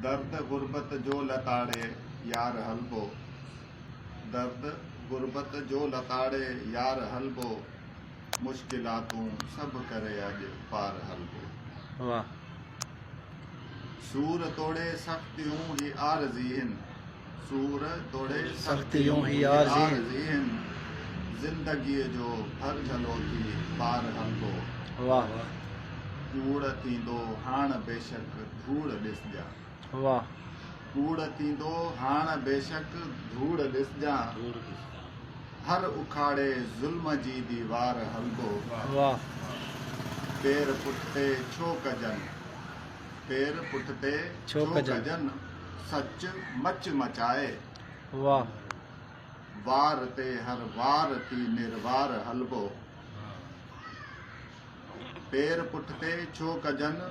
दर्द गुर्बत जो लताड़े यार हलबो, दर्द गुर्बत जो लताड़े यार हलबो, मुश्किलातूं सब करे अज पार हलबो। वाह। सूर तोड़े सख्तियों ही आरज़ी हिन, सूर तोड़े सख्तियों ही आरज़ी हिन, जिंदगी जो भर झलो थी पार हलबो। वाह। कूड़ थींदो हाण बेशक धूड़ ॾिसजा, वाह। कूड़ थींदो हाण बेशक धूड़ ॾिसजा, हर उखाड़े ज़ुल्म जी दीवार हलबो। वाह। पेर पुठिते छो कजनि, पेर पुठिते छो कजनि, सच मच मचाए। वाह। वार ते हर वार थी निर्वार हलबो। पेर पुठिते छो कजनि।